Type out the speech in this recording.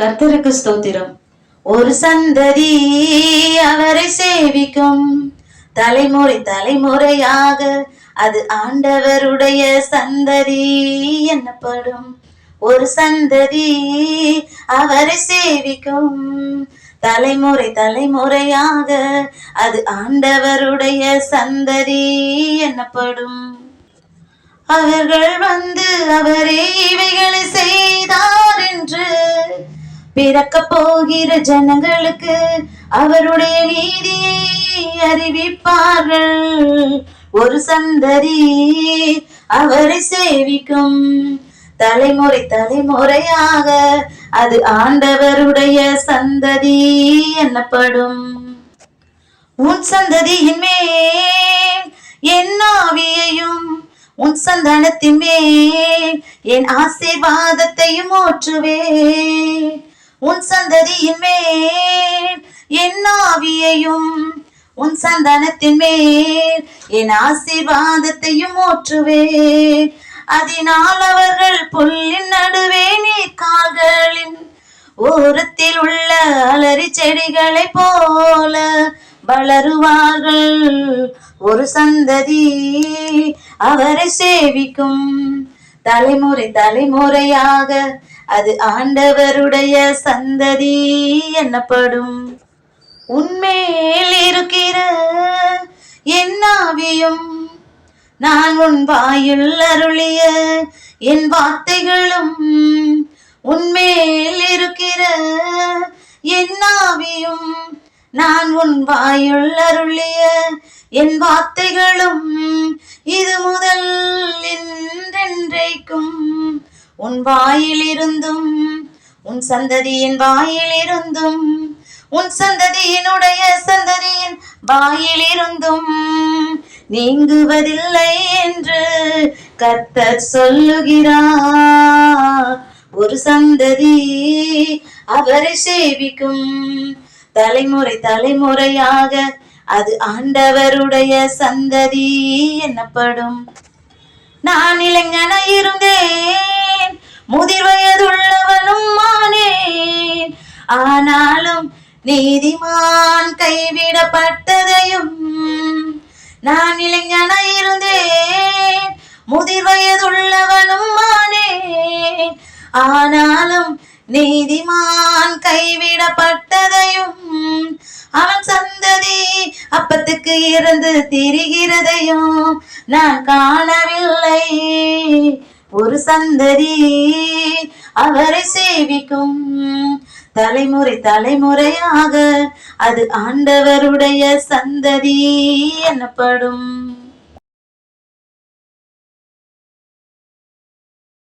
கர்த்தருக்கு ஸ்தோத்திரம். ஒரு சந்ததி அவரை சேவிக்கும், தலைமுறை தலைமுறையாக அது ஆண்டவருடைய சந்ததி என்னப்படும். ஒரு சந்ததி அவரை சேவிக்கும், தலைமுறை தலைமுறையாக அது ஆண்டவருடைய சந்ததி என்னப்படும். அவர்கள் வந்து அவரே இவைகளை செய்தார் என்று பிறக்க போகிற ஜனங்களுக்கு அவருடைய நீதியை அறிவிப்பார்கள். ஒரு சந்ததி அவரை சேவிக்கும், தலைமுறை தலைமுறையாக அது ஆண்டவருடைய சந்ததி என்னப்படும். உன் சந்ததியின் மேல் என் ஆவியையும் உன் சந்தானத்தின் மேல் என் ஆசீர்வாதத்தையும் ஊற்றுவேன். உன் சந்ததியின் மேல் என் ஆவியையும் உன் சந்தானத்தின் மேல் என் ஆசீர்வாதத்தையும் ஊற்றுவேன். அதனால் அவர்கள் புல்லின் நடுவே நீர் கால்களின் ஓரத்தில் உள்ள அலரி செடிகளை போல வளருவார்கள். ஒரு சந்ததி அவரை சேவிக்கும், தலைமுறை தலைமுறையாக அது ஆண்டவருடைய சந்ததி என்னப்படும். உன்மேல் இருக்கிற என் ஆவியும் நான் உன் வாயுள் அருளிய என் வார்த்தைகளும், உன்மேல் இருக்கிற என் ஆவியும் நான் உன் வாயுள் அருளிய என் வார்த்தைகளும் இது முதல் என்றென்றைக்கும் உன் வாயிலிருந்தும் உன் சந்ததியின் வாயிலிருந்தும் உன் சந்ததியினுடைய சந்ததியின் வாயிலிருந்தும் நீங்குவதில்லை என்று கர்த்தர் சொல்லுகிறார். ஒரு சந்ததி அவரை சேவிக்கும், தலைமுறை தலைமுறையாக அது ஆண்டவருடைய சந்ததி என்னப்படும். நான் இளைஞனாய் இருந்தேன், முதிர் வயதுள்ளவனும் ஆனேன். ஆனாலும் நீதிமான் கைவிடப்பட்டதையும், நான் இளைஞனாய் இருந்தேன், முதிர் வயதுள்ளவனும் ஆனேன். ஆனாலும் நீதிமான் கைவிடப்பட்டதையும், அவன் சந்ததி அப்பத்துக்கு இருந்து திரிகிறதையும் நான் காணவில்லை. ஒரு சந்ததி அவரை சேவிக்கும், தலைமுறை தலைமுறையாக அது ஆண்டவருடைய சந்ததி என்னப்படும்.